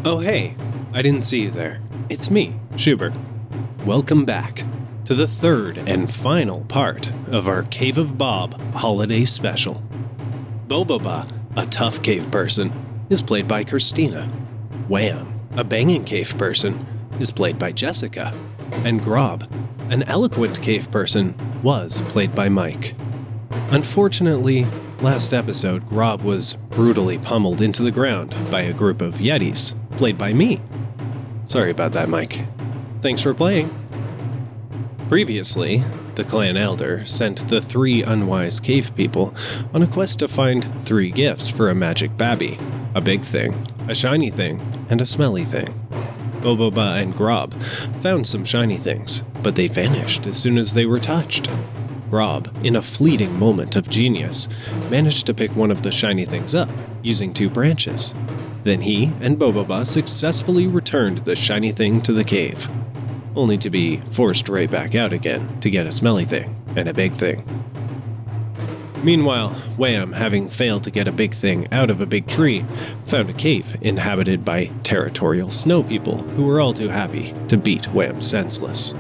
Oh hey, I didn't see you there. It's me, Shubert. Welcome back to the third and final part of our Cave of Bob holiday special. Boboba, a tough cave person, is played by Cristina. Wham, a banging cave person, is played by Jessica. And Grob, an eloquent cave person, was played by Mike. Unfortunately, last episode, Grob was brutally pummeled into the ground by a group of Yetis, played by me. Sorry about that, Mike. Thanks for playing. Previously, the clan elder sent the 3 unwise cave people on a quest to find 3 gifts for a magic babby: a big thing, a shiny thing, and a smelly thing. Boboba and Grob found some shiny things, but they vanished as soon as they were touched. Grob, in a fleeting moment of genius, managed to pick one of the shiny things up, using 2 branches. Then he and Boboba successfully returned the shiny thing to the cave, only to be forced right back out again to get a smelly thing and a big thing. Meanwhile, Wham, having failed to get a big thing out of a big tree, found a cave inhabited by territorial snow people who were all too happy to beat Wham senseless.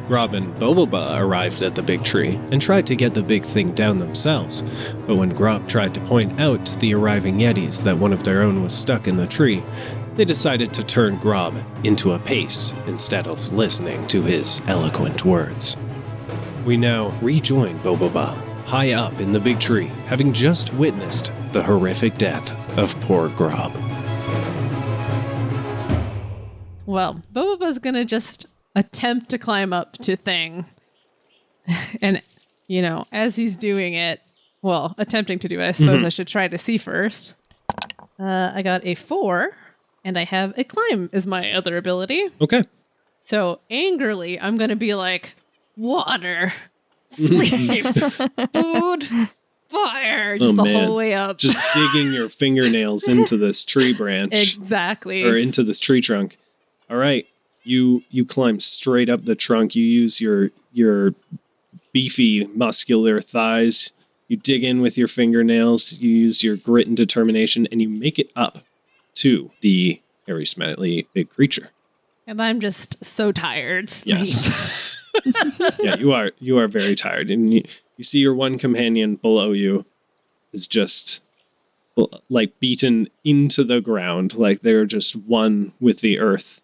Grob and Boboba arrived at the big tree and tried to get the big thing down themselves, but when Grob tried to point out to the arriving Yetis that one of their own was stuck in the tree, they decided to turn Grob into a paste instead of listening to his eloquent words. We now rejoin Boboba, high up in the big tree, having just witnessed the horrific death of poor Grob. Well, Boboba's gonna just attempt to climb up to Thing. And, as he's doing it, attempting to do it, I suppose I should try to see first. I got a 4, and I have a climb as my other ability. Okay. So, angrily, I'm going to be like, water, sleep, food, fire, just the whole way up. Just digging your fingernails into this tree branch. Exactly. Or into this tree trunk. All right. You climb straight up the trunk. You use your beefy, muscular thighs. You dig in with your fingernails. You use your grit and determination, and you make it up to the hairy, smelly, big creature. And I'm just so tired. Yes. Yeah, you are very tired. And you see your one companion below you is just like beaten into the ground. Like they're just one with the earth.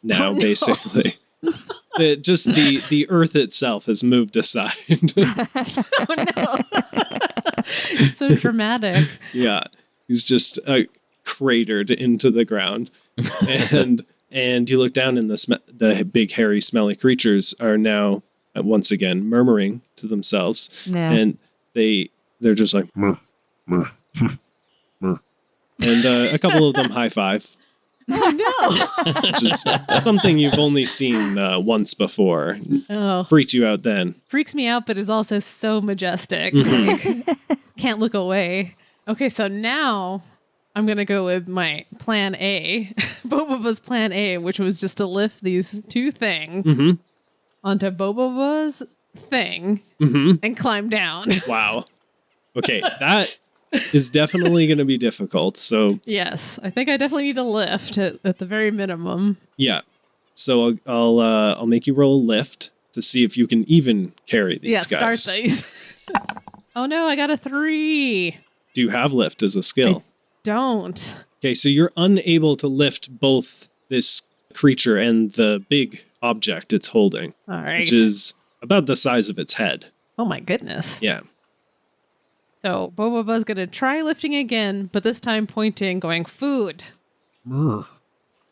Now, basically. Just the earth itself has moved aside. Oh, no. It's so dramatic. Yeah. He's just cratered into the ground. And you look down and the big, hairy, smelly creatures are now, once again, murmuring to themselves. Yeah. And they're just like, murr, murr, murr. And a couple of them high five. Oh, no. Which is something you've only seen once before. Oh. Freaked you out then. Freaks me out, but is also so majestic. Mm-hmm. Like, can't look away. Okay, so now I'm going to go with my plan A. Boboba's plan A, which was just to lift these 2 things onto Boboba's thing and climb down. Wow. Okay, that is definitely going to be difficult. So yes, I think I definitely need a lift at the very minimum. Yeah. So I'll make you roll a lift to see if you can even carry these guys. Yeah, start these. Oh no, I got a 3. Do you have lift as a skill? I don't. Okay, so you're unable to lift both this creature and the big object it's holding. All right. Which is about the size of its head. Oh my goodness. Yeah. So Boboba's going to try lifting again, but this time pointing, going, food. And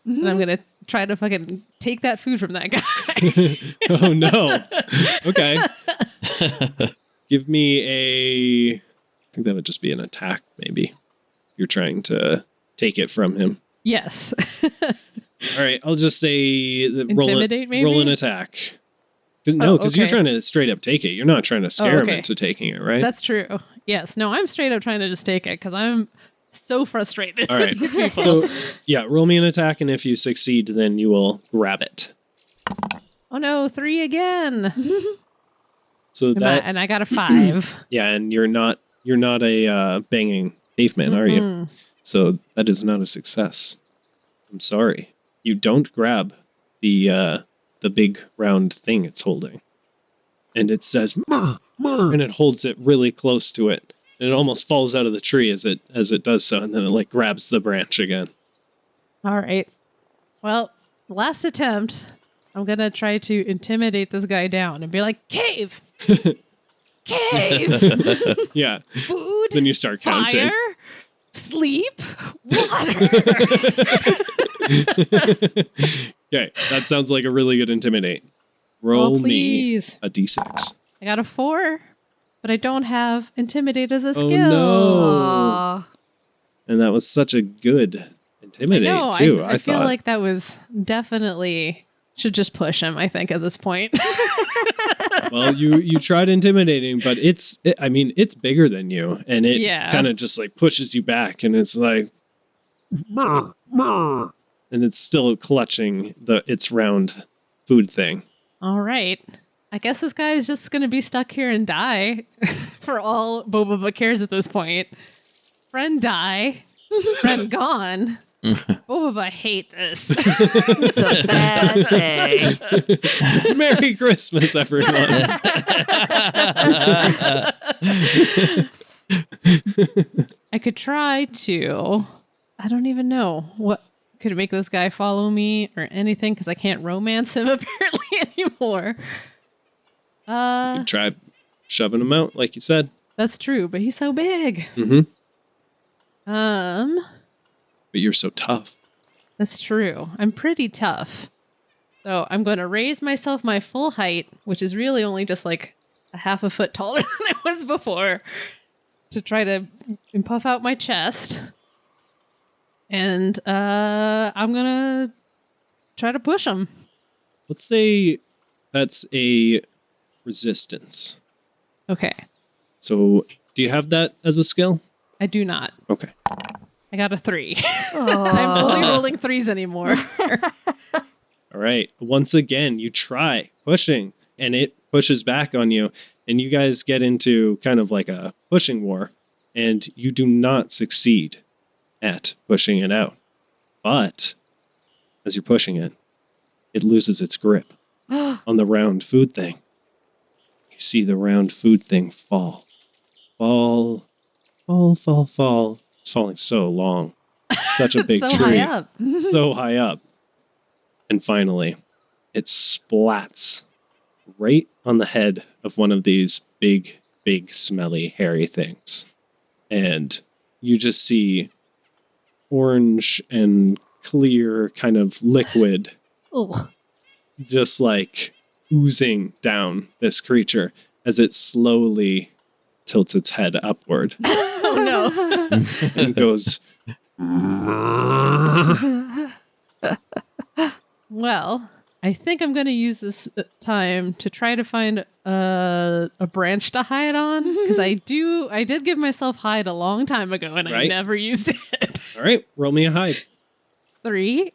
I'm going to try to fucking take that food from that guy. Oh, no. Okay. Give me I think that would just be an attack, maybe. You're trying to take it from him. Yes. All right, I'll just say intimidate, maybe? Roll an attack. No, because you're trying to straight up take it. You're not trying to scare him into taking it, right? That's true. Yes. No, I'm straight up trying to just take it because I'm so frustrated. All right. So, yeah, roll me an attack, and if you succeed, then you will grab it. Oh no, 3 again. So that, and I got a 5. yeah, and you're not a banging caveman, are you? So that is not a success. I'm sorry. You don't grab the big round thing it's holding. And it says, "Murr, murr," and it holds it really close to it. And it almost falls out of the tree as it does so, and then it like grabs the branch again. All right. Well, last attempt. I'm going to try to intimidate this guy down and be like, cave! Cave! Yeah. Food! Then you start counting. Fire! Sleep! Water! Okay, that sounds like a really good intimidate. Roll me a d6. I got a 4, but I don't have intimidate as a skill. No. And that was such a good intimidate, too. I feel like that was definitely... Should just push him, I think, at this point. Well, you tried intimidating, but it's bigger than you, and it kind of just like pushes you back, and it's like, "Murr, murr," and it's still clutching its round food thing. All right. I guess this guy is just going to be stuck here and die for all Boboba cares at this point. Friend die. Friend gone. Boboba, I hate this. It's a bad day. Merry Christmas, everyone. I could try to... I don't even know. What could make this guy follow me or anything, because I can't romance him apparently anymore. You could try shoving him out, like you said. That's true, but he's so big. But you're so tough. That's true. I'm pretty tough. So I'm going to raise myself my full height, which is really only just like a half a foot taller than I was before, to try to puff out my chest. And I'm going to try to push him. Let's say that's a resistance. Okay. So do you have that as a skill? I do not. Okay. I got a 3. I'm only rolling 3s anymore. All right. Once again, you try pushing, and it pushes back on you, and you guys get into kind of like a pushing war, and you do not succeed at pushing it out. But as you're pushing it, it loses its grip on the round food thing. You see the round food thing fall. Fall. It's falling so long. It's such a big so tree. High up. So high up. And finally, it splats right on the head of one of these big, smelly, hairy things. And you just see orange and clear kind of liquid just like oozing down this creature as it slowly tilts its head upward. Oh no. And goes. Well, I think I'm going to use this time to try to find a branch to hide on, because I did give myself hide a long time ago and I never used it. All right, roll me a hide. 3.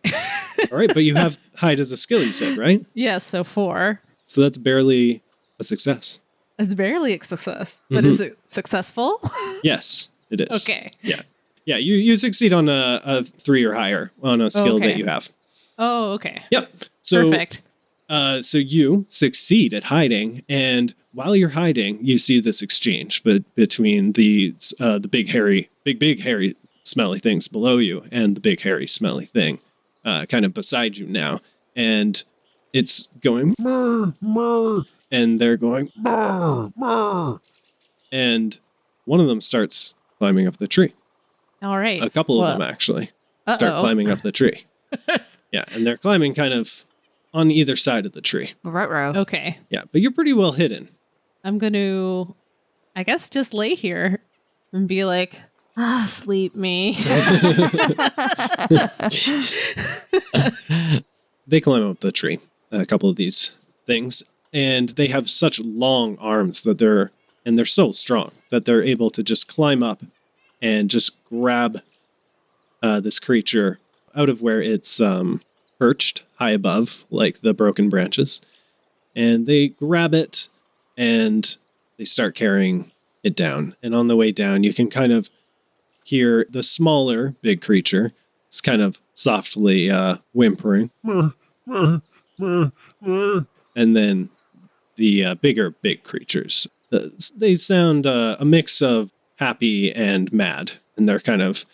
All right, but you have hide as a skill, you said, right? Yes, so 4. So that's barely a success. It's barely a success, but is it successful? Yes, it is. Okay. Yeah. Yeah, you succeed on a 3 or higher on a skill that you have. Oh, okay. Yep. So, perfect. So you succeed at hiding, and while you're hiding, you see this exchange between the big hairy, smelly things below you and the big hairy, smelly thing kind of beside you now. And it's going, "Murr, murr," and they're going, "Murr, murr." And one of them starts climbing up the tree. All right. A couple of them actually start climbing up the tree. Yeah, and they're climbing kind of on either side of the tree. Ruh-roh. Okay. Yeah, but you're pretty well hidden. I'm going to, I guess, just lay here and be like, sleep me. They climb up the tree, a couple of these things, and they have such long arms that they're so strong that they're able to just climb up and just grab this creature out of where it's perched high above, like the broken branches. And they grab it and they start carrying it down. And on the way down, you can kind of hear the smaller big creature. It's kind of softly whimpering. And then the bigger big creatures. They sound a mix of happy and mad. And they're kind of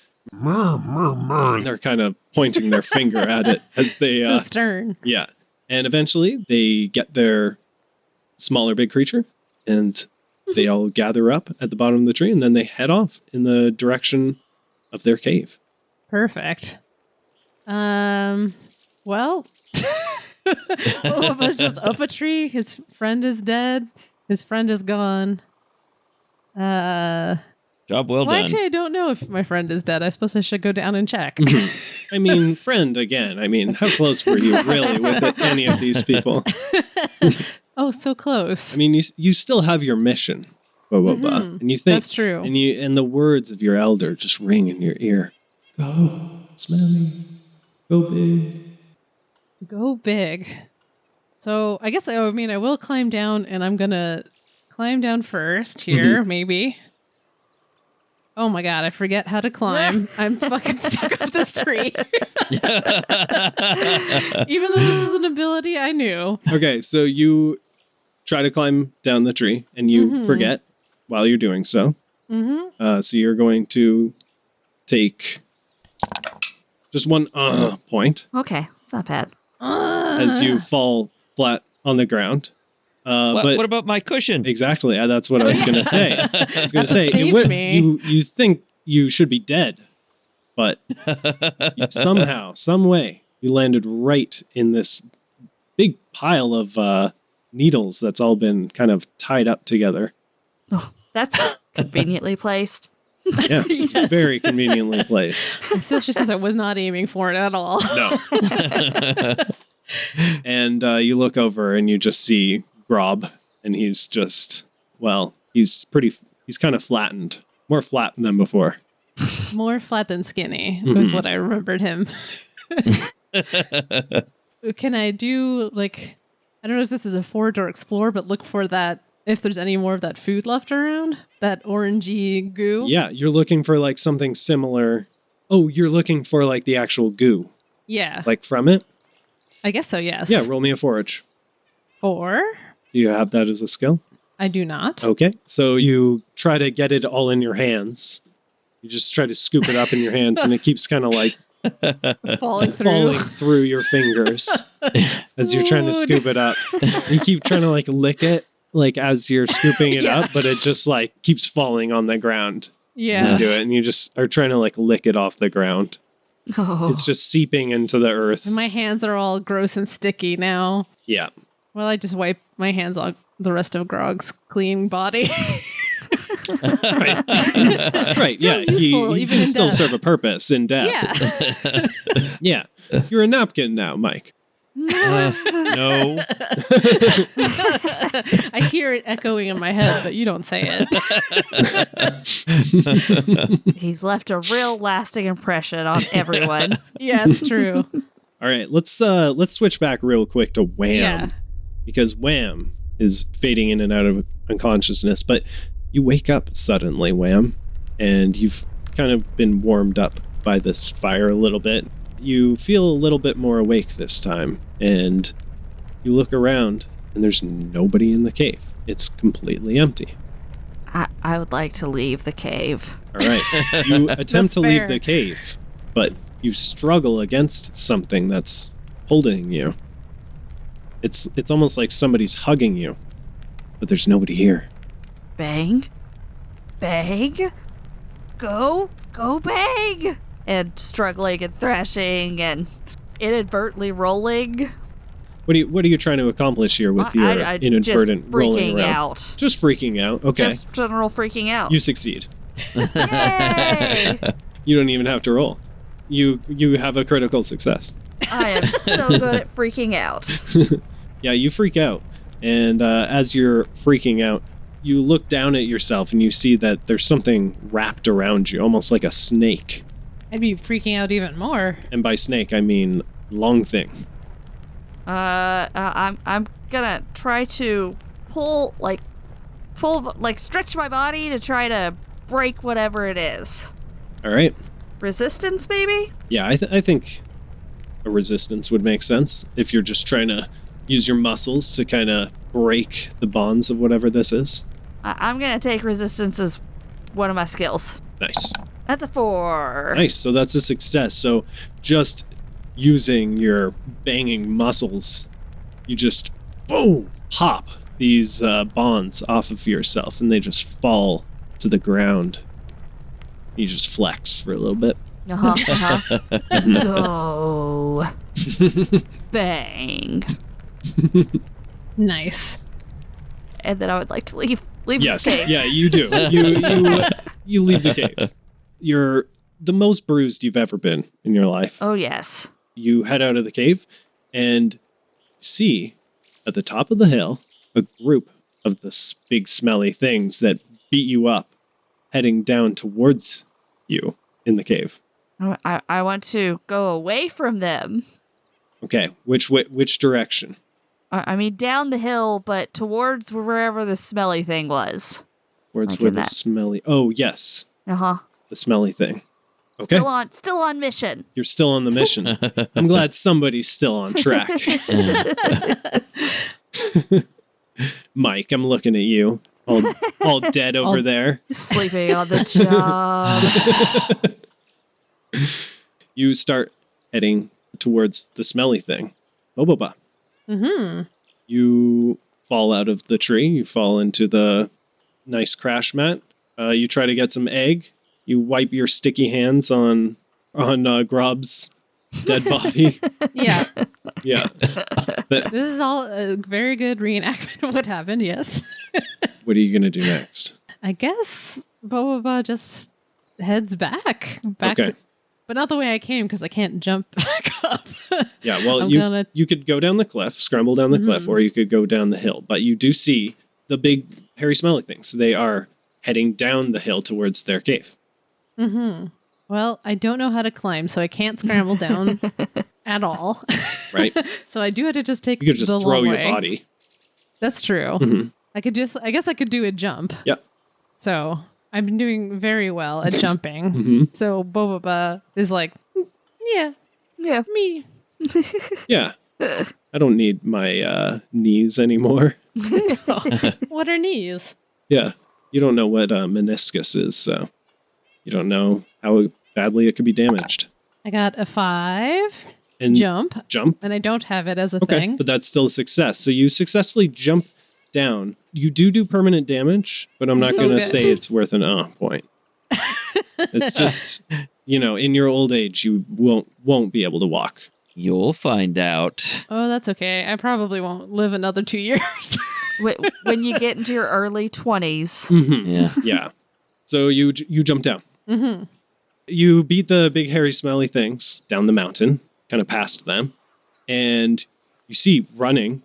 pointing their finger at it as they... So stern. Yeah. And eventually they get their smaller big creature and they all gather up at the bottom of the tree and then they head off in the direction of their cave. Perfect. Well, Boboba's just up a tree. His friend is dead. His friend is gone. Job well done. Actually, I don't know if my friend is dead. I suppose I should go down and check. I mean, friend again. I mean, how close were you really with any of these people? Oh, so close. I mean, you still have your mission, Boboba, and you think that's true. And the words of your elder just ring in your ear. Go, smelly, go big. Go big. So I guess I will climb down, and I'm gonna climb down first here, maybe. Oh my god, I forget how to climb. I'm fucking stuck up this tree. Even though this is an ability I knew. Okay, so you try to climb down the tree, and you forget while you're doing so. So you're going to take just one point. Okay, it's not bad. As you fall flat on the ground. What about my cushion? Exactly. That's what I was going to say. I was going to say, you think you should be dead, but somehow, some way, you landed right in this big pile of needles that's all been kind of tied up together. Oh, that's conveniently placed. Yeah, yes. Very conveniently placed. Especially since I was not aiming for it at all. No. And you look over and you just see Grob, and he's just, he's kind of flattened. More flat than before. More flat than skinny was what I remembered him. Can I do, I don't know if this is a forage or explore, but look for that, if there's any more of that food left around, that orangey goo. Yeah, you're looking for something similar. Oh, you're looking for the actual goo. Yeah. From it? I guess so, yes. Yeah, roll me a forage. 4. Do you have that as a skill? I do not. Okay, so you try to get it all in your hands. You just try to scoop it up in your hands, and it keeps kind of falling through your fingers as you're trying to scoop it up. You keep trying to lick it as you're scooping it up, but it just keeps falling on the ground. Yeah. You do it, and you just are trying to lick it off the ground. Oh. It's just seeping into the earth. And my hands are all gross and sticky now. Yeah. Well, I just wipe my hands on the rest of Grog's clean body. Right, yeah. You can still serve a purpose in death. Yeah. Yeah. You're a napkin now, Mike. No. I hear it echoing in my head, but you don't say it. He's left a real lasting impression on everyone. Yeah, it's true. All right, let's switch back real quick to Wham. Yeah. Because Wham is fading in and out of unconsciousness, but you wake up suddenly, Wham, and you've kind of been warmed up by this fire a little bit. You feel a little bit more awake this time, and you look around, and there's nobody in the cave. It's completely empty. I would like to leave the cave. All right. You attempt to leave fair. the cave, but you struggle against something that's holding you. It's almost like somebody's hugging you, but there's nobody here. Bang. Bang. Go bang. And struggling and thrashing and inadvertently rolling. What are you trying to accomplish here with your inadvertent rolling around? Out. Just freaking out. Okay. Just general freaking out. You succeed. Yay! You don't even have to roll. You have a critical success. I am so good at freaking out. Yeah, you freak out. And as you're freaking out, you look down at yourself and you see that there's something wrapped around you, almost like a snake. I'd be freaking out even more. And by snake, I mean long thing. I'm gonna try to pull stretch my body to try to break whatever it is. All right. Resistance, maybe? Yeah, I think a resistance would make sense if you're just trying to use your muscles to kind of break the bonds of whatever this is. I'm going to take resistance as one of my skills. Nice. That's a 4. Nice. So that's a success. So just using your banging muscles, you just boom, pop these bonds off of yourself, and they just fall to the ground. You just flex for a little bit. No. Bang. Nice. And then I would like to leave Yes. the cave. Yeah, you do. You leave the cave. You're the most bruised you've ever been in your life. Oh, yes. You head out of the cave and see at the top of the hill a group of the big smelly things that beat you up heading down towards you in the cave. I want to go away from them. Okay, which direction? I mean, down the hill, but towards wherever the smelly thing was. Towards where the smelly... Oh, yes. Uh-huh. The smelly thing. Okay. Still on mission. You're still on the mission. I'm glad somebody's still on track. Mike, I'm looking at you. All dead over there. Sleeping on the job. You start heading towards the smelly thing. Boboba. Mm-hmm. You fall out of the tree. You fall into the nice crash mat. You try to get some egg. You wipe your sticky hands on Grob's dead body. Yeah. Yeah. This is all a very good reenactment of what happened, yes. What are you going to do next? I guess Boboba just heads back. Okay. But not the way I came, because I can't jump back up. Yeah, well, you could go down the cliff, scramble down the cliff, or you could go down the hill. But you do see the big, hairy, smelly things. They are heading down the hill towards their cave. Mm-hmm. Well, I don't know how to climb, so I can't scramble down at all. Right. So I do have to just take You could just throw your body. That's true. Mm-hmm. I guess I could do a jump. Yep. So I've been doing very well at jumping. Mm-hmm. So Boboba is like, yeah, me. Yeah. I don't need my knees anymore. What are knees? Yeah. You don't know what meniscus is, so you don't know how badly it could be damaged. I got a 5 And jump, and I don't have it as a okay, thing. but that's still a success. So you successfully jump down. You do permanent damage, but I'm not going to say it's worth an point. It's just, in your old age, you won't be able to walk. You'll find out. Oh, that's okay. I probably won't live another 2 years. When you get into your early 20s. Mm-hmm. Yeah. Yeah. So you jump down. Mm-hmm. You beat the big, hairy, smelly things down the mountain, kind of past them, and you see running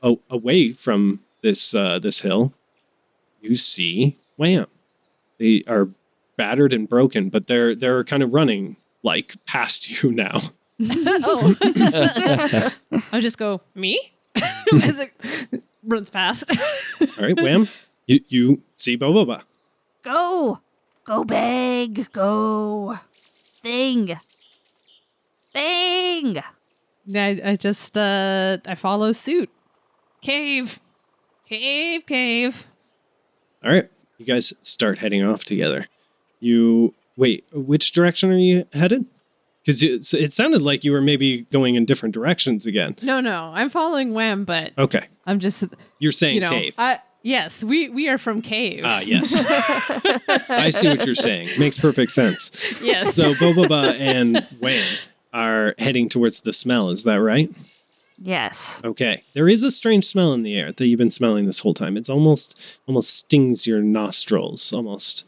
away from this hill, you see Wham. They are battered and broken, but they're kind of running like past you now. Oh. I'll just go, me? As it runs past. All right, Wham. You see Boboba. Go big, go thing. I just I follow suit. Cave. All right, you guys start heading off together. Wait, which direction are you headed? Because it sounded like you were maybe going in different directions again. No, I'm following Wham, but Okay. I'm just... You're saying cave. Yes, we are from cave. Ah, yes. I see what you're saying. Makes perfect sense. Yes. So Boboba and Wham are heading towards the smell, is that right? Yes. Okay. There is a strange smell in the air that you've been smelling this whole time. It's almost stings your nostrils, almost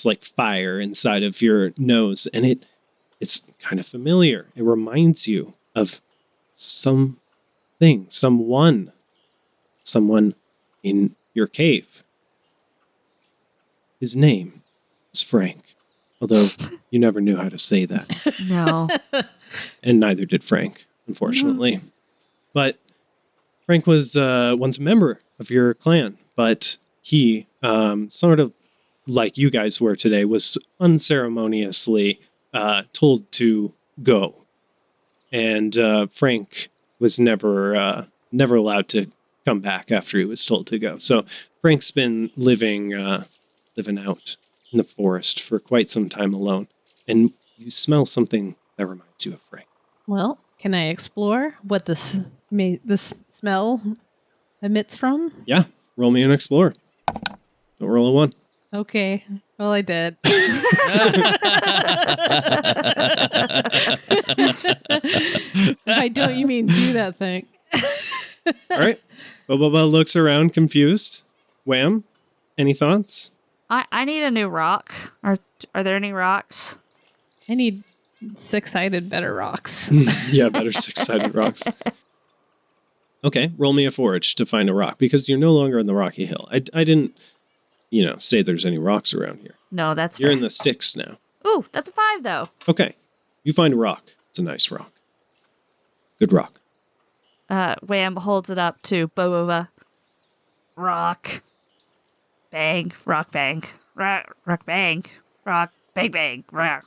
like fire inside of your nose, and it's kind of familiar. It reminds you of someone in your cave. His name was Frank, although you never knew how to say that. No. And neither did Frank, unfortunately. Mm-hmm. But Frank was once a member of your clan, but he, sort of like you guys were today, was unceremoniously told to go. And Frank was never allowed to come back after he was told to go. So Frank's been living out in the forest for quite some time alone. And you smell something that reminds you of Frank. Well, can I explore what this smell emits from? Yeah, roll me an explorer. Don't roll a 1. Okay. Well, I did. If I don't, you mean do that thing. All right. Boboba looks around confused. Wham, any thoughts? I need a new rock. Are there any rocks? I need 6-sided better rocks. Yeah, better 6-sided rocks. Okay, roll me a forage to find a rock, because you're no longer in the rocky hill. I didn't, say there's any rocks around here. No, that's You're fair. in the sticks now. Ooh, that's a 5 though. Okay, you find a rock. It's a nice rock. Good rock. Wham holds it up to Boboba. Rock. Bang. Rock bang. Rock bang. Rock bang bang. Rock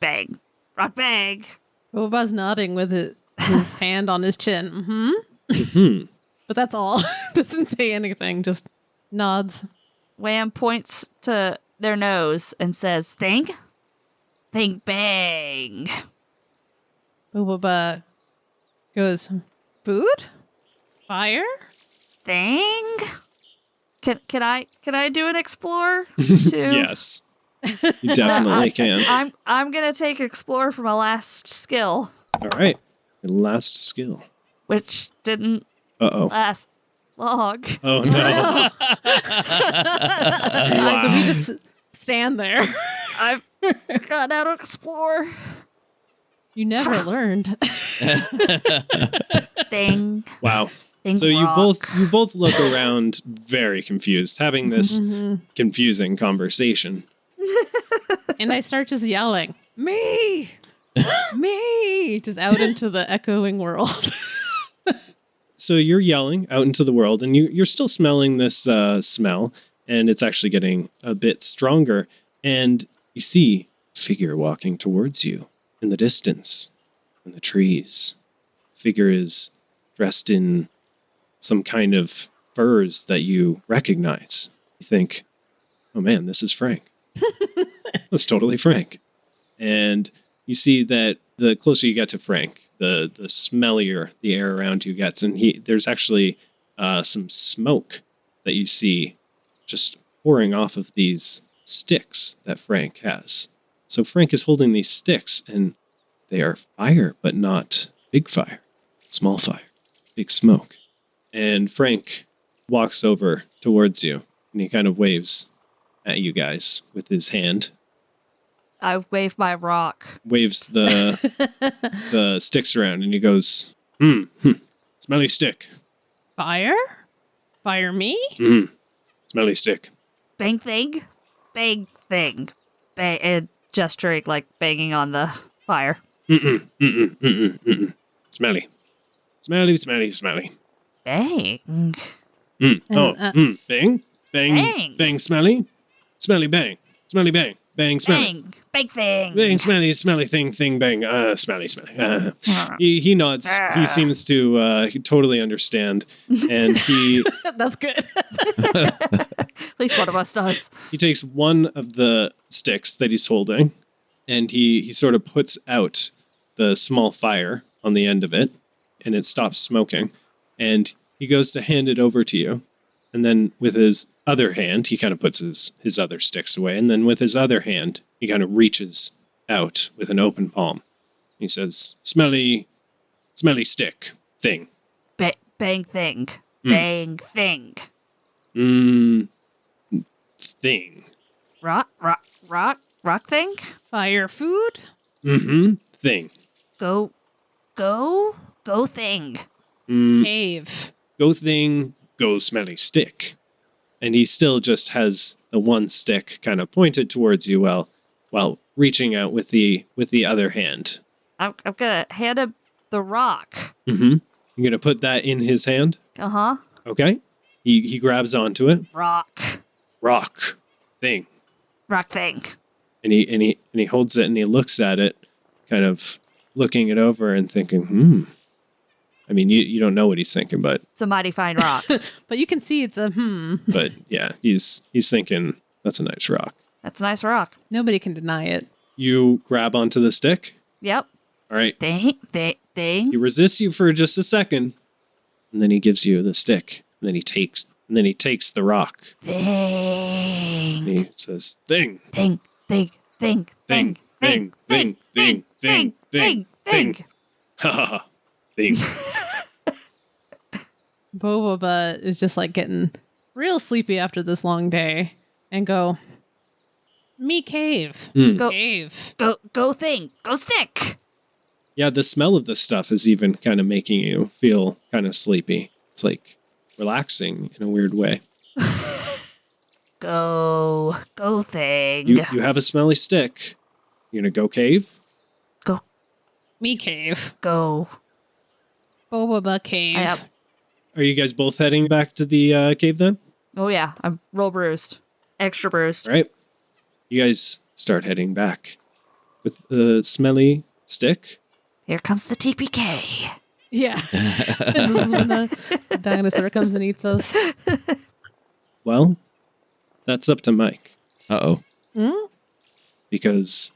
bang. Rock bang. Boba's nodding with his hand on his chin. Mm-hmm. Mm-hmm. But that's all. Doesn't say anything, just nods. Wham points to their nose and says, Thing? Thing bang. Boba goes, food? Fire? Thing? Can I do an explore too? Yes, you definitely can. I'm gonna take explore for my last skill, All right, your last skill. which didn't Uh-oh. last long. Oh, no. So we just stand there. I've got out to explore. You never learned. Thing. Wow. Thing. So you rock. both look around very confused, having this confusing conversation. And I start just yelling, me! Me! Just out into the echoing world. So you're yelling out into the world, and you're still smelling this smell, and it's actually getting a bit stronger. And you see a figure walking towards you in the distance, in the trees. Figure is dressed in some kind of furs that you recognize. You think, oh man, this is Frank. That's totally Frank. And you see that the closer you get to Frank, the smellier the air around you gets. And there's actually some smoke that you see just pouring off of these sticks that Frank has. So Frank is holding these sticks, and they are fire, but not big fire. Small fire. Big smoke. And Frank walks over towards you, and he kind of waves at you guys with his hand. I wave my rock. Waves the sticks around, and he goes, smelly stick. Fire? Fire me? Smelly stick. Bang thing. Bang thing. Bang. And gesturing like banging on the fire. Smelly. Smelly, smelly, smelly. Bang. Bang. And, Bang. Bang. Bang, smelly. Smelly, bang. Smelly, bang. Bang, smelly. Bang. Bang thing. Bang, smelly, thing, bang. Smelly. He nods. He seems to totally understand. And he That's good. At least one of us does. he takes one of the sticks that he's holding, and he sort of puts out the small fire on the end of it, and it stops smoking. And he goes to hand it over to you. And then with his other hand, he kind of puts his other sticks away. And then with his other hand, he kind of reaches out with an open palm. He says, smelly stick thing. Bang thing. Bang thing. Thing. Rock thing. Fire food? Thing. Go thing. Cave. Go thing, go smelly stick. And he still just has the one stick kind of pointed towards you while reaching out with the other hand. I'm gonna hand him the rock. You're going to put that in his hand? Uh-huh. Okay. He grabs onto it. Rock. Rock thing. Rock thing. And he holds it and he looks at it, kind of looking it over and thinking, I mean, you don't know what he's thinking, but It's a mighty fine rock. But you can see it's a But yeah, he's thinking that's a nice rock. That's a nice rock. Nobody can deny it. You grab onto the stick. Yep. All right. Thing. He resists you for just a second, and then he gives you the stick. And then he takes the rock. Thing. And he says, "Thing, Thing. thing, thing, thing, thing, thing, thing, thing, ha ha ha, thing." Boboba is just like getting real sleepy after this long day and go, me cave. Go. Cave. Go thing. Go stick. Yeah, the smell of this stuff is even kind of making you feel kind of sleepy. It's like relaxing in a weird way. Go thing. You have a smelly stick. You gonna go cave? Me cave. Go. Boboba cave. Yep. Are you guys both heading back to the cave then? Oh yeah, I'm roll bruised. Extra bruised. All right. You guys start heading back with the smelly stick. Here comes the TPK. Yeah. This is when the dinosaur comes and eats us. Well, that's up to Mike. Uh-oh. Because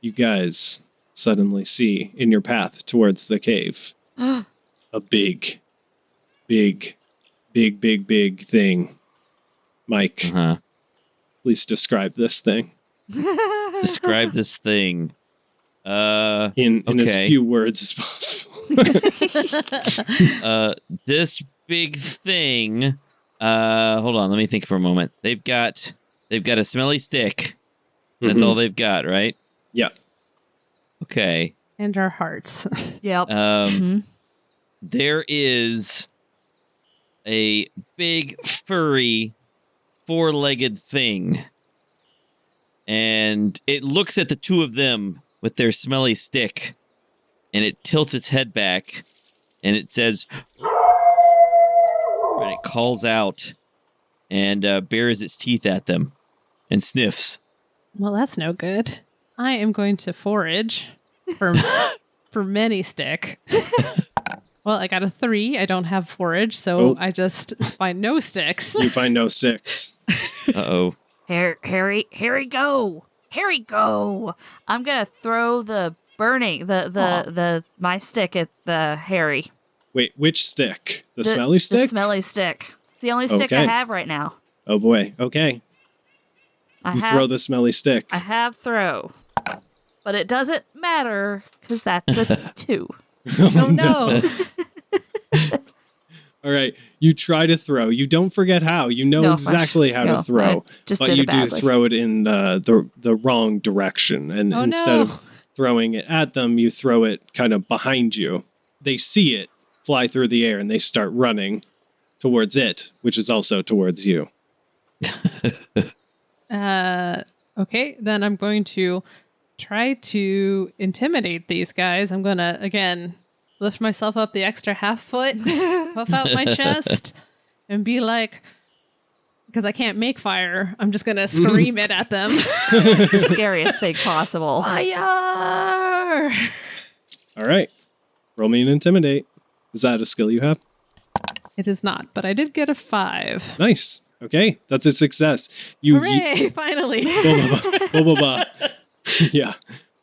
you guys suddenly see in your path towards the cave a big thing. Mike, please describe this thing. Describe this thing. In as few words as possible. This big thing. Hold on, let me think for a moment. They've got a smelly stick. That's all they've got, right? Yeah. Okay. And our hearts. Yep. There is a big furry four-legged thing. And it looks at the two of them with their smelly stick, and it tilts its head back, and it says, and it calls out, and bares its teeth at them, and sniffs. Well, that's no good. I am going to forage for many stick. Well, I got a 3. I don't have forage, so I just find no sticks. You find no sticks. Uh-oh. Harry, go! Harry, go! I'm gonna throw the burning my stick at the Harry. Wait, which stick? The smelly stick? The smelly stick. It's the only stick I have right now. Oh boy. Okay. Throw the smelly stick. I have throw, but it doesn't matter because that's a 2. Oh no! All right, you try to throw. You don't forget how. You know exactly how to throw, but you do throw it in the wrong direction. And instead of throwing it at them, you throw it kind of behind you. They see it fly through the air, and they start running towards it, which is also towards you. Okay, then I'm going to try to intimidate these guys. I'm going to, again, lift myself up the extra half foot, puff out my chest, and be like, because I can't make fire, I'm just going to scream it at them. The scariest thing possible. Fire! All right. Roll me an intimidate. Is that a skill you have? It is not, but I did get a 5. Nice. Okay, that's a success. Hooray, finally. Boboba. Yeah.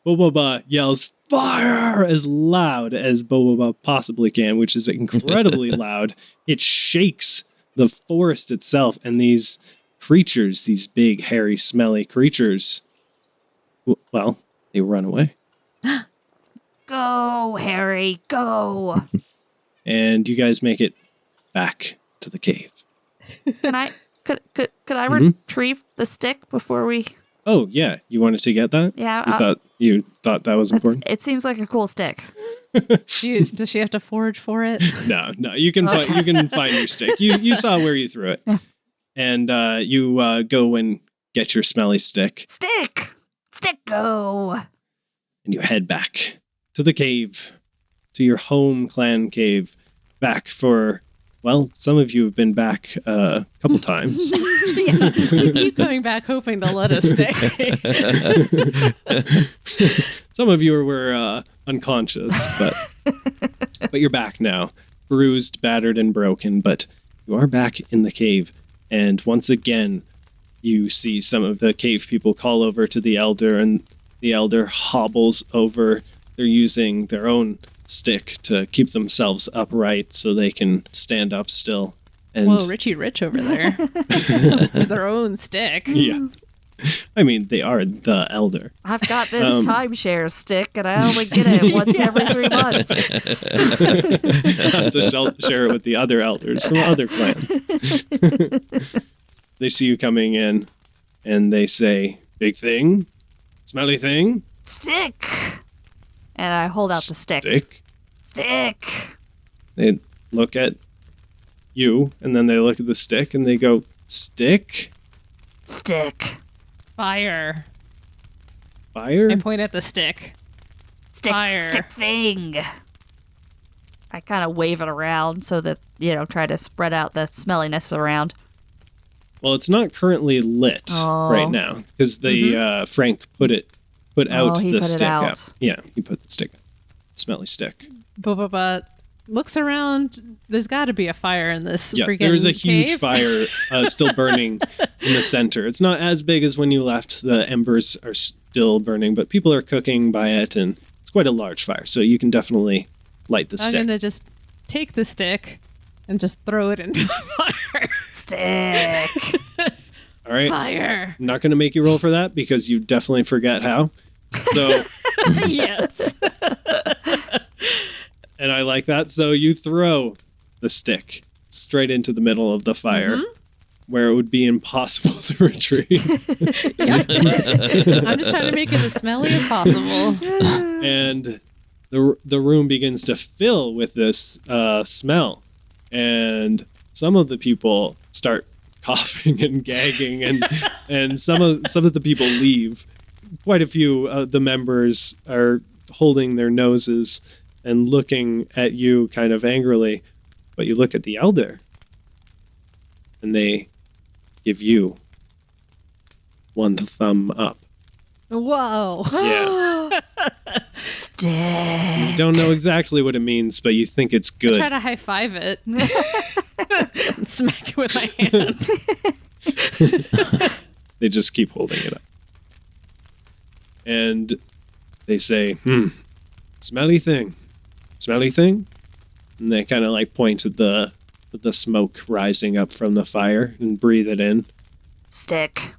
Boboba yells fire as loud as Boboba possibly can, which is incredibly loud. It shakes the forest itself, and these creatures, these big, hairy, smelly creatures, well, they run away. Go, Harry, go. And you guys make it back to the cave. Could I retrieve the stick before we? Oh yeah, you wanted to get that? Yeah. You thought that was important? It seems like a cool stick. Does she have to forage for it? No. You can find your stick. You saw where you threw it, and you go and get your smelly stick. Stick, go. And you head back to the cave, to your home clan cave, back for Well, some of you have been back a couple times. Yeah, we keep coming back hoping they'll let us stay. Some of you were unconscious, but you're back now. Bruised, battered, and broken, but you are back in the cave. And once again, you see some of the cave people call over to the elder, and the elder hobbles over. They're using their own stick to keep themselves upright so they can stand up still. And Whoa, Richie Rich over there. With their own stick. yeah. I mean, they are the elder. I've got this timeshare stick, and I only get it once every 3 months. Has to share it with the other elders from other clans. They see you coming in, and they say, "Big thing? Smelly thing? Stick! And I hold out the stick. Stick! They look at you, and then they look at the stick, and they go, "Stick? Stick! Fire. Fire? I point at the stick. Stick! Fire. Stick thing!" I kind of wave it around so that, try to spread out the smelliness around. Well, it's not currently lit right now, because the Frank put out he the put it stick out. out. Yeah, he put the stick. Smelly stick. Boboba looks around. There's got to be a fire in this Yes, freaking there is a huge cave. fire still burning in the center. It's not as big as when you left. The embers are still burning, but people are cooking by it, and it's quite a large fire, so you can definitely light the I'm stick. going to just take the stick and just throw it into the fire. Stick! All right. Fire. I'm not going to make you roll for that because you definitely forget how. So, Yes. and I like that. So you throw the stick straight into the middle of the fire where it would be impossible to retrieve. I'm just trying to make it as smelly as possible. And the room begins to fill with this smell. And some of the people start coughing and gagging, and some of the people leave. Quite a few of the members are holding their noses and looking at you kind of angrily. But you look at the elder, and they give you one thumb up. Whoa. Yeah. Stick! You don't know exactly what it means, but you think it's I good. try to high five it and smack it with my hand. They just keep holding it up. And they say, smelly thing. Smelly thing? And they kind of like point at the smoke rising up from the fire and breathe it in. Stick!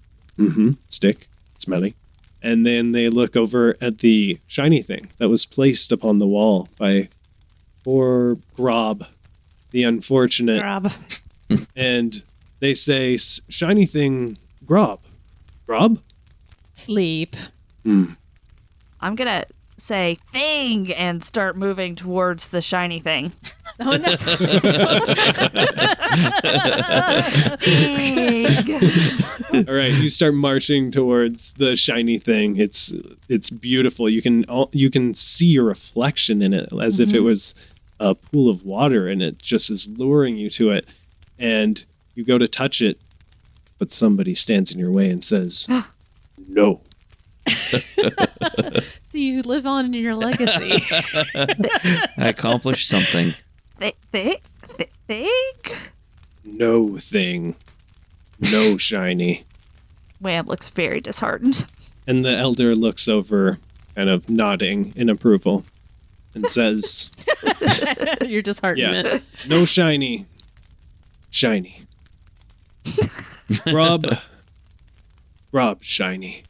Stick. Smelly. And then they look over at the shiny thing that was placed upon the wall by poor Grob, the unfortunate. Grob. And they say, shiny thing, Grob. Grob? Sleep. I'm gonna say thing and start moving towards the shiny thing. Oh no. Thing! All right, you start marching towards the shiny thing. It's beautiful. You can see your reflection in it as if it was a pool of water, and it just is luring you to it. And you go to touch it, but somebody stands in your way and says, "No." So you live on in your legacy. I accomplished something. Thing? No thing. No shiny. Wham looks very disheartened. And the elder looks over, kind of nodding in approval, and says, Your disheartenment. no shiny. Shiny. Rob, shiny.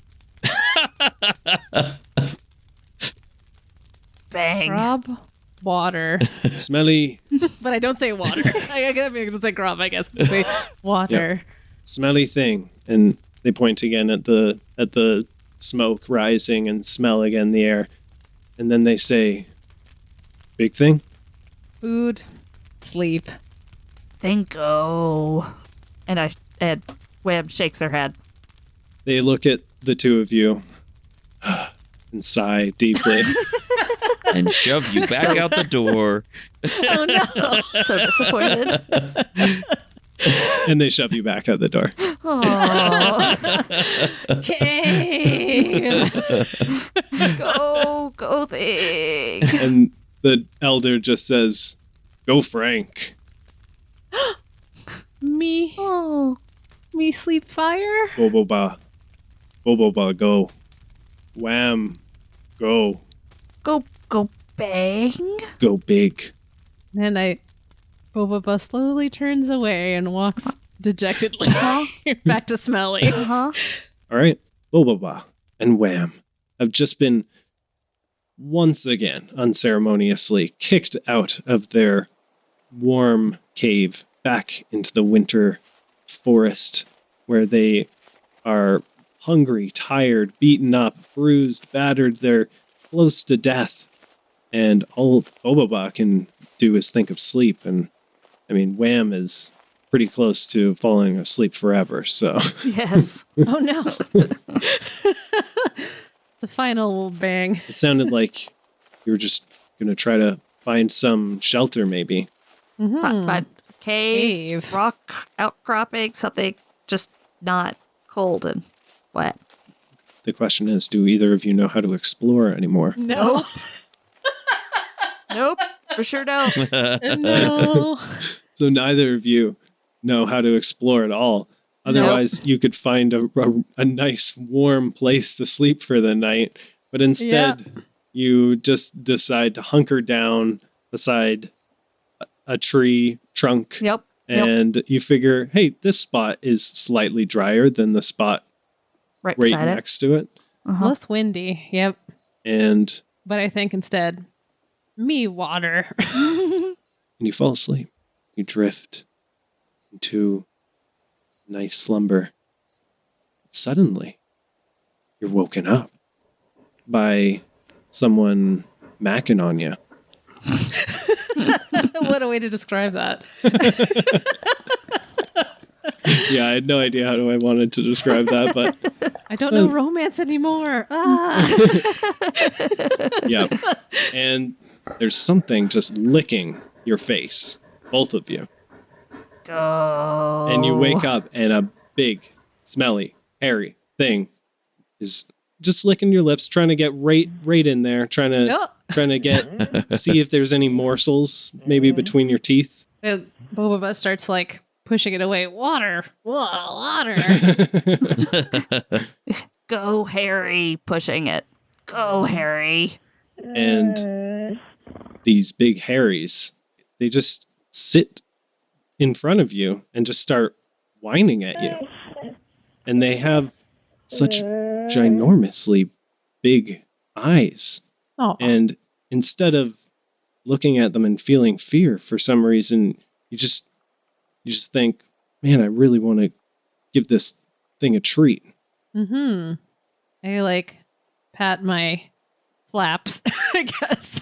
Bang. Grob, water. Smelly, But I don't say water. I can say Grob, I guess. I say water. smelly thing. And they point again at the smoke rising and smell again the air. And then they say, big thing? Food, sleep. Thinko. And Wham shakes her head. They look at the two of you and sigh deeply. and shove you back out the door. Oh no. So disappointed. And they shove you back out the door. Oh. Cave. Go thing. And the elder just says, "Go, Frank." Me Oh. sleep fire. Boboba. Boboba, go. Wham. Go. Go bang. Go big. Then Boboba slowly turns away and walks dejectedly back to Smelly. Uh-huh. All right. Boboba and Wham have just been once again unceremoniously kicked out of their warm cave back into the winter forest where they are hungry, tired, beaten up, bruised, battered. They're close to death. And all Boboba can do is think of sleep. And I mean, Wham is pretty close to falling asleep forever. So Yes. Oh no. The final bang. it sounded like you were just going to try to find some shelter, maybe. But cave, Cave. rock outcropping, something just not cold and wet. The question is, do either of you know how to explore anymore? No. Nope. For sure don't. No. So neither of you know how to explore at all. Otherwise, you could find a nice warm place to sleep for the night. But instead, you just decide to hunker down beside a tree trunk. Yep. And you figure, hey, this spot is slightly drier than the spot Right right beside it. next to it. Uh-huh. Less windy. Yep. And But I think instead, me water. and you fall asleep. You drift into nice slumber. Suddenly, you're woken up by someone macking on you. What a way to describe that. Yeah, I had no idea how I wanted to describe that, but I don't know romance anymore. yeah. And there's something just licking your face, both of you. Go. And you wake up and a big, smelly, hairy thing is just licking your lips, trying to get right in there, trying to get see if there's any morsels maybe between your teeth. Boboba starts like pushing it away. Water. Water. Go, Harry. Pushing it. Go, Harry. And these big hairies, they just sit in front of you and just start whining at you. And they have such ginormously big eyes. Oh. And instead of looking at them and feeling fear for some reason, you just think, man, I really want to give this thing a treat. Mm-hmm. I like pat my flaps, I guess.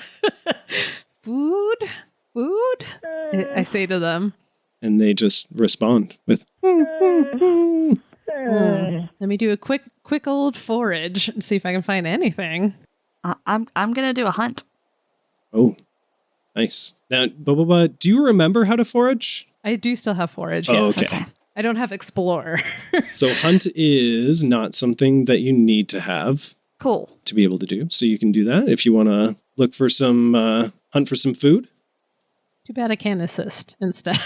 Food? I say to them. And they just respond with, Let me do a quick old forage and see if I can find anything. I'm gonna do a hunt. oh, nice. Now, Boboba, do you remember how to forage? I do still have forage, Oh, yes. okay. I don't have explorer. So hunt is not something that you need to have Cool. to be able to do. So you can do that if you want to look for some, hunt for some food. Too bad I can't assist instead.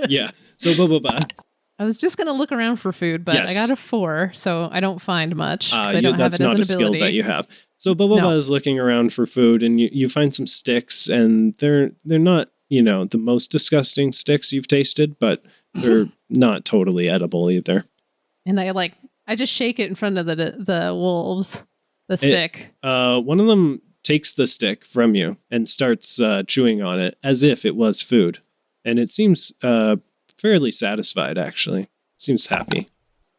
Yeah. So Boboba, I was just going to look around for food, but Yes. I got a 4, so I don't find much. 'Cause I don't have that's it as not an a skill ability. that you have. So Boboba No. is looking around for food, and you find some sticks, and they're not, the most disgusting sticks you've tasted, but they're not totally edible either. And I just shake it in front of the wolves, the stick. One of them takes the stick from you and starts chewing on it as if it was food, and it seems fairly satisfied. Actually, seems happy.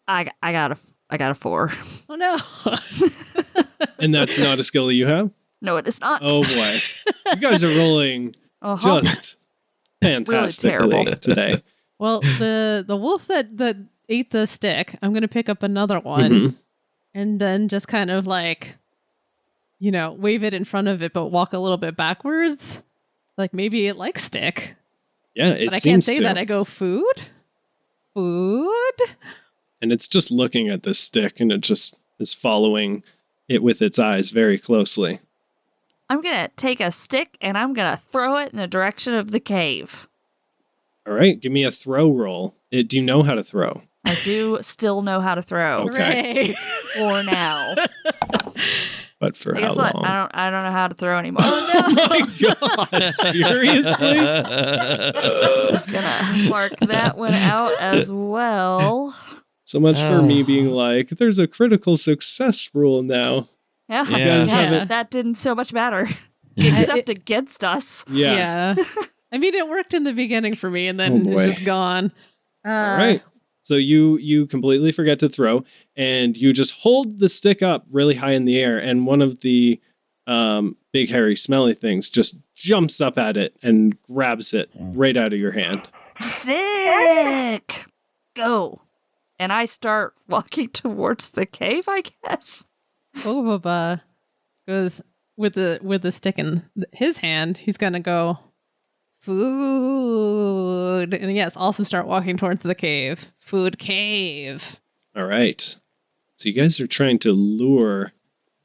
I got a 4. Oh no. And that's not a skill that you have. No, it is not. Oh boy, you guys are rolling Uh-huh. just fantastically terrible. today. Well, the wolf that ate the stick, I'm going to pick up another one Mhm. and then just kind of like wave it in front of it, but walk a little bit backwards. Like maybe it likes stick. Yeah, it But I seems can't say to. that. I go, food? Food? And it's just looking at this stick, and it just is following it with its eyes very closely. I'm going to take a stick and I'm going to throw it in the direction of the cave. All right, give me a throw roll. Do you know how to throw? I do still know how to throw. Okay. Hooray. For now. But for I how guess long? what? I don't know how to throw anymore. Oh my god, seriously? Just gonna mark that one out as well. So much for me being like, there's a critical success rule now. Yeah, You guys haven't- that didn't so much matter. Except against us. Yeah. I mean, it worked in the beginning for me, and Oh, then boy. it's just gone. All right. So you completely forget to throw, and you just hold the stick up really high in the air, and one of the big, hairy, smelly things just jumps up at it and grabs it right out of your hand. Sick! Go. And I start walking towards the cave, I guess. Boboba goes with the stick in his hand. He's gonna go food, and yes, also start walking towards the cave. Food cave. All right. So you guys are trying to lure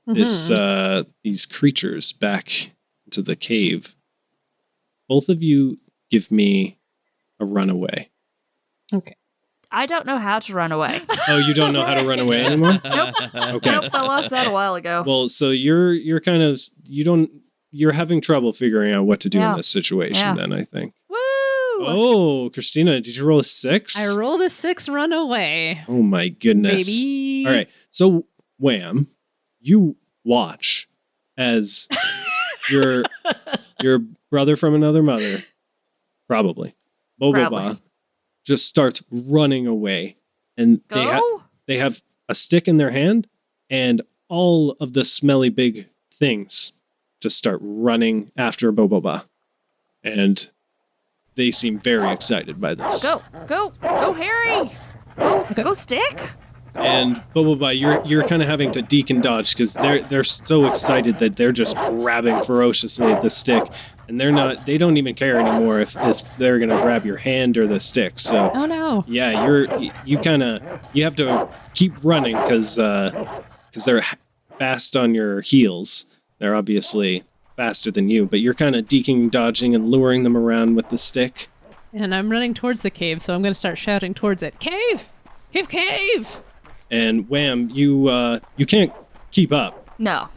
these creatures back into the cave. Both of you give me a runaway. Okay. I don't know how to run away. Oh, you don't know how to run away anymore? Nope. Okay. Nope, I lost that a while ago. Well, so you're kind of you're having trouble figuring out what to do in this situation. Yeah. Then I think. Woo! Oh, Cristina, did you roll a 6? I rolled a 6 runaway. Oh my goodness! Baby. All right, so Wham, you watch as your brother from another mother, probably Boboba, Probably. just starts running away, and Go? they have a stick in their hand, and all of the smelly big things just start running after Boboba. And they seem very excited by this. Go, Harry! Go, stick! And Boboba, you're kind of having to deke and dodge because they're so excited that they're just grabbing ferociously at the stick, and they don't even care anymore if they're gonna grab your hand or the stick. So Oh no. yeah, you have to keep running because they're fast on your heels. They're obviously faster than you, but you're kind of deking, dodging, and luring them around with the stick. And I'm running towards the cave, so I'm going to start shouting towards it. Cave! Cave, cave! And Wham, you can't keep up, No.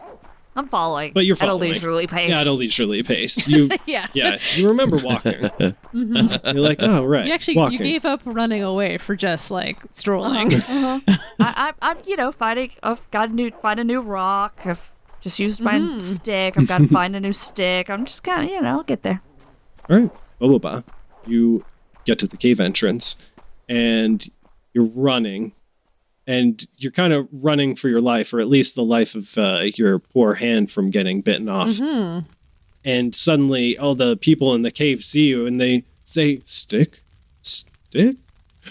I'm following. but you're following. At a leisurely pace. Yeah, at a leisurely pace. You Yeah. you remember walking. You're like, oh right, You actually walking. you gave up running away for just like strolling. I'm I've got find a new rock. I've just used my stick. I've got to find a new stick. I'm just kind of, I'll get there. All right, Boboba, you get to the cave entrance, and you're running, and you're kind of running for your life, or at least the life of your poor hand from getting bitten off. And suddenly, all the people in the cave see you, and they say, "Stick, stick."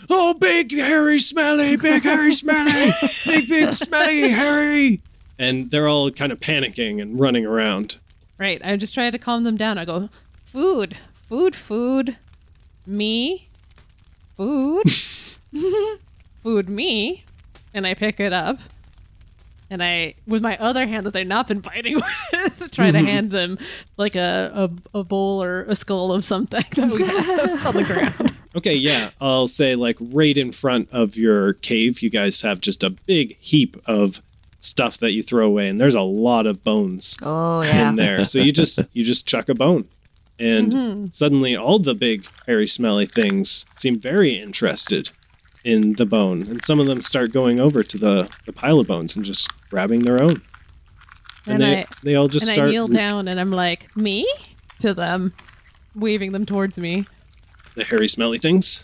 Oh, big hairy smelly, big hairy smelly, big smelly hairy. And they're all kind of panicking and running around. Right. I just try to calm them down. I go, food, food, food, me, food, food, me. And I pick it up. And I, with my other hand that they've not been biting with, try to hand them like a bowl or a skull of something that we have on the ground. Okay, yeah. I'll say like right in front of your cave, you guys have just a big heap of stuff that you throw away, and there's a lot of bones Oh, yeah. in there. So you just chuck a bone. And suddenly all the big hairy smelly things seem very interested in the bone. And some of them start going over to the pile of bones and just grabbing their own. And they all just and start I kneel down and I'm like, me? To them, waving them towards me. the hairy smelly things,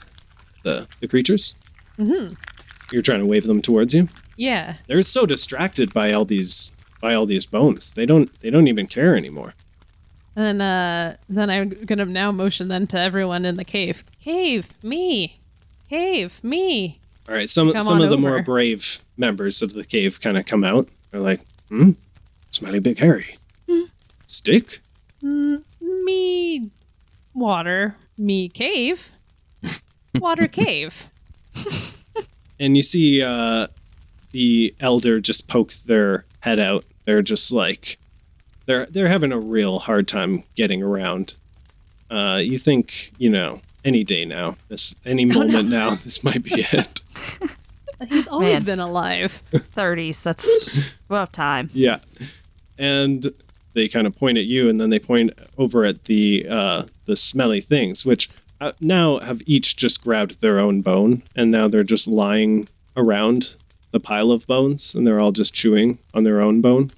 the creatures. You're trying to wave them towards you. Yeah. They're so distracted by all these bones. They don't even care anymore. And then I'm gonna now motion then to everyone in the cave. Cave, me. Cave, me. All right, some on of the more over. brave members of the cave kind of come out. They're like, Smelly Big Harry. Stick? Me water. Me cave. Water cave. And you see the elder just poke their head out. They're just like, they're having a real hard time getting around. You think, any day now, any moment now, this might be it. He's always Man. been alive. 30s, that's rough time. Yeah. And they kind of point at you, and then they point over at the smelly things, which now have each just grabbed their own bone, and now they're just lying around the pile of bones, and they're all just chewing on their own bone.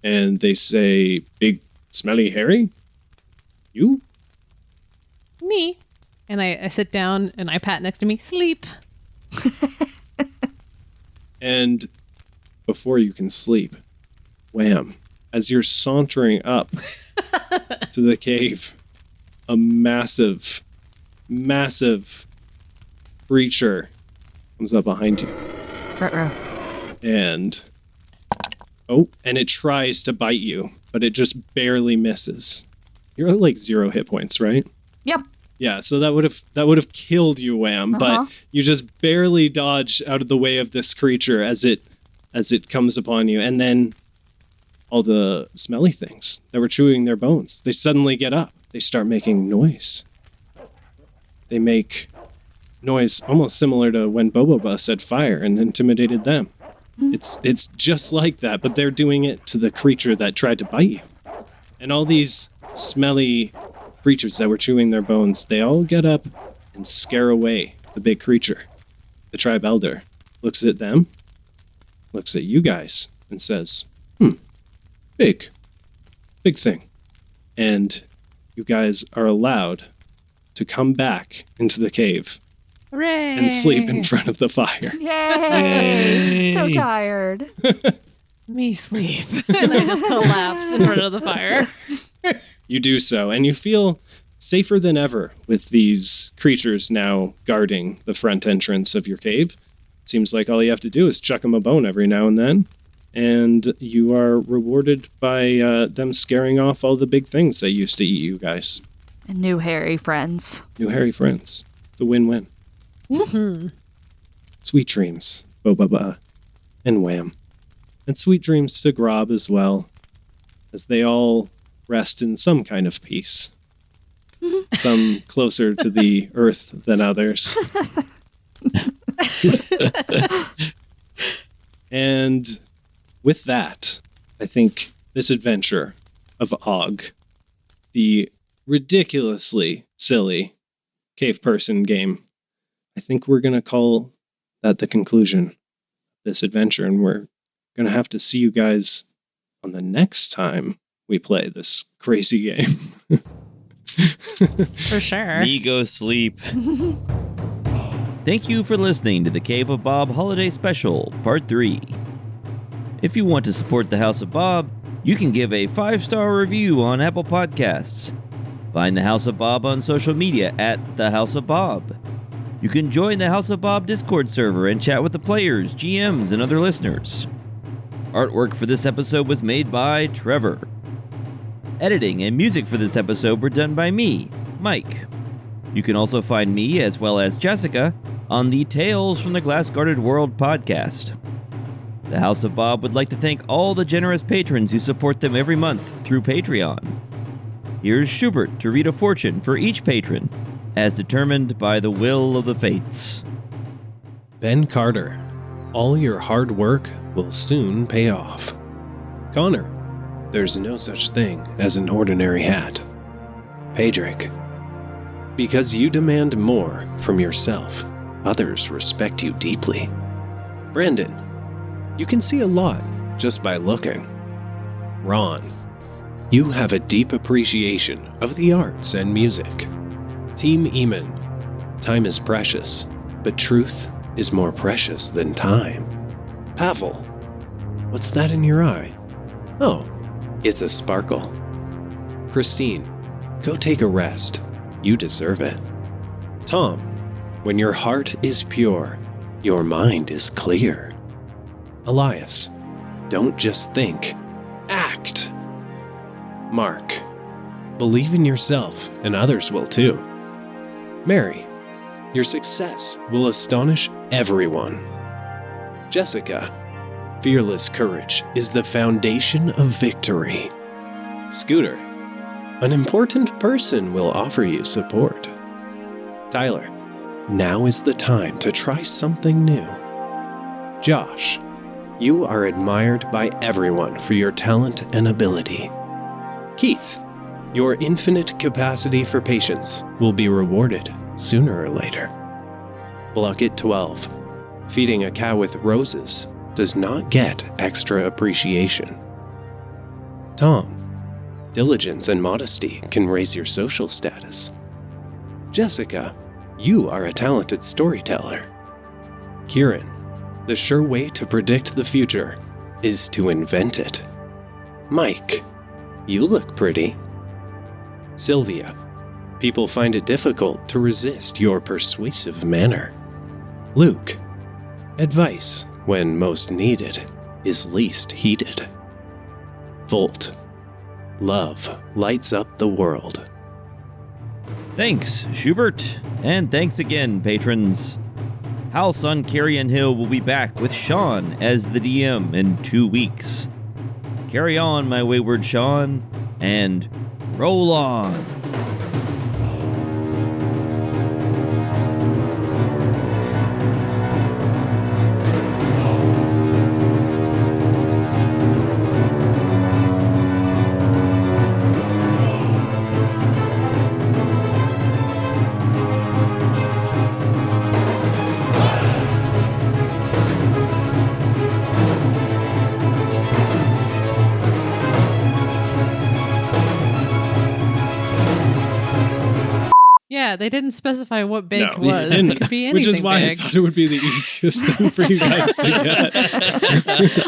And they say, Big Smelly Harry? You? Me. And I sit down and I pat next to me. Sleep. And before you can sleep, wham, as you're sauntering up to the cave, a massive, massive creature comes up behind you. Ruh-roh. And it tries to bite you, but it just barely misses. You're at like 0 hit points, right? Yep. Yeah, so that would have killed you, Wham, but you just barely dodge out of the way of this creature as it comes upon you, and then all the smelly things that were chewing their bones, they suddenly get up. They start making noise. They make noise almost similar to when Boboba said fire and intimidated them. It's just like that, but they're doing it to the creature that tried to bite you. And all these smelly creatures that were chewing their bones, they all get up and scare away the big creature. The tribe elder looks at them, looks at you guys, and says, big thing. And you guys are allowed to come back into the cave Hooray! and sleep in front of the fire. Yay! So tired. Me sleep. And I just collapse in front of the fire. You do so, and you feel safer than ever with these creatures now guarding the front entrance of your cave. Seems like all you have to do is chuck them a bone every now and then, and you are rewarded by them scaring off all the big things that used to eat you guys. And new hairy friends. New hairy friends. It's a win-win. Sweet dreams, Boboba and Wham. And sweet dreams to Grob as well, as they all rest in some kind of peace. Some closer to the earth than others. And with that, I think this adventure of Og, the ridiculously silly cave person game, I think we're going to call that the conclusion of this adventure, and we're going to have to see you guys on the next time we play this crazy game. For sure. Me go sleep. Thank you for listening to the Cave of Bob Holiday Special, Part 3. If you want to support the House of Bob, you can give a 5-star review on Apple Podcasts. Find the House of Bob on social media at the House of Bob. You can join the House of Bob Discord server and chat with the players, GMs, and other listeners. Artwork for this episode was made by Trevor. Editing and music for this episode were done by me, Mike. You can also find me, as well as Jessica, on the Tales from the Glass Guarded World podcast. The House of Bob would like to thank all the generous patrons who support them every month through Patreon. Here's Shubert to read a fortune for each patron, as determined by the will of the fates. Ben Carter, all your hard work will soon pay off. Connor, there's no such thing as an ordinary hat. Pedrick, because you demand more from yourself, others respect you deeply. Brandon, you can see a lot just by looking. Ron, you have a deep appreciation of the arts and music. Team Eamon, time is precious, but truth is more precious than time. Pavel, what's that in your eye? Oh, it's a sparkle. Christine, go take a rest. You deserve it. Tom, when your heart is pure, your mind is clear. Elias, Don't just think. Act. Mark. Believe in yourself, and others will too. Mary. Your success will astonish everyone. Jessica. Fearless courage is the foundation of victory. Scooter. An important person will offer you support. Tyler. Now is the time to try something new. Josh. You are admired by everyone for your talent and ability. Keith. Your infinite capacity for patience will be rewarded sooner or later. Bucket 12. Feeding a cow with roses does not get extra appreciation. Tom. Diligence and modesty can raise your social status. Jessica. You are a talented storyteller. Kieran. The sure way to predict the future is to invent it. Mike. You look pretty. Sylvia. People find it difficult to resist your persuasive manner. Luke. Advice, when most needed, is least heeded. Volt. Love lights up the world. Thanks, Shubert. And thanks again, patrons. House on Carrion Hill will be back with Sean as the DM in 2 weeks. Carry on, my wayward Sean, and roll on. Yeah, they didn't specify what bake No, was. and- It could be anything which is why big. I thought it would be the easiest thing for you guys to get.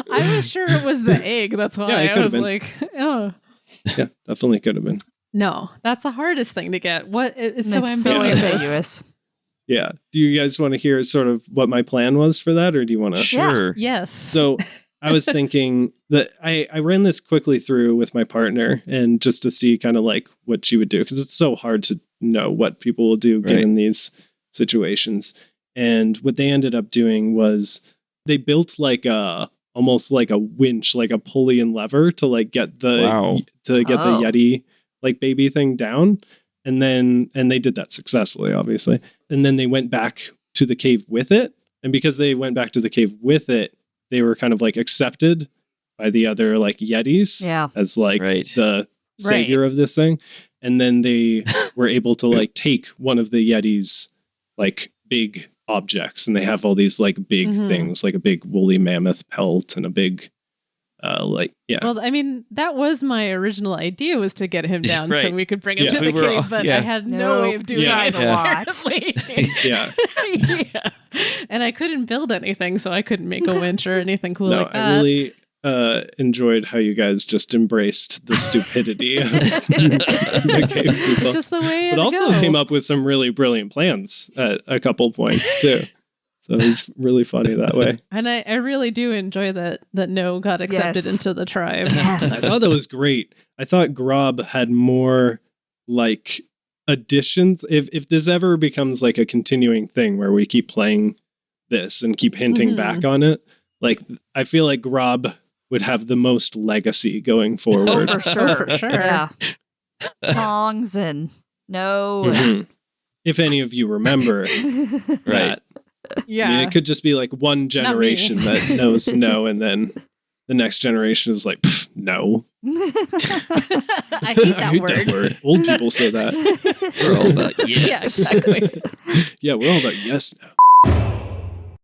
I was sure it was the egg. That's why Yeah, it I could was have been. like, oh. Yeah, definitely could have been. No, that's the hardest thing to get. What? It's so It's so ambiguous. ambiguous. Yeah. Do you guys want to hear sort of what my plan was for that, or do you want to? Sure. Yes. So I was thinking that I ran this quickly through with my partner and just to see kind of like what she would do, because it's so hard to know what people will do given these situations. And what they ended up doing was they built like almost like a winch, like a pulley and lever to like get the the Yeti like baby thing down. And they did that successfully, obviously. And then they went back to the cave with it. And because they went back to the cave with it, they were kind of like accepted by the other like Yetis as like the savior of this thing. And then they were able to like take one of the Yetis like big objects, and they have all these like big things, like a big woolly mammoth pelt and a big Well, I mean, that was my original idea, was to get him down so we could bring him to the cave, but I had no way of doing it. Apparently. Yeah. Yeah. And I couldn't build anything, so I couldn't make a winch or anything cool like that. I really enjoyed how you guys just embraced the stupidity of the cave people. It's just the way but it also go. came up with some really brilliant plans at a couple points too. So it was really funny that way. And I really do enjoy that No got accepted into the tribe. I thought that was great. I thought Grob had more like additions. If this ever becomes like a continuing thing where we keep playing this and keep hinting back on it, like I feel like Grob would have the most legacy going forward. Oh, for sure. For sure. Yeah. Tongs and no. Mhm. If any of you remember, right? Yeah. I mean, it could just be like one generation that knows no, and then the next generation is like, no. I hate that word. Old people say that. We're all about yes. Yeah, exactly. Yeah, we're all about yes, no.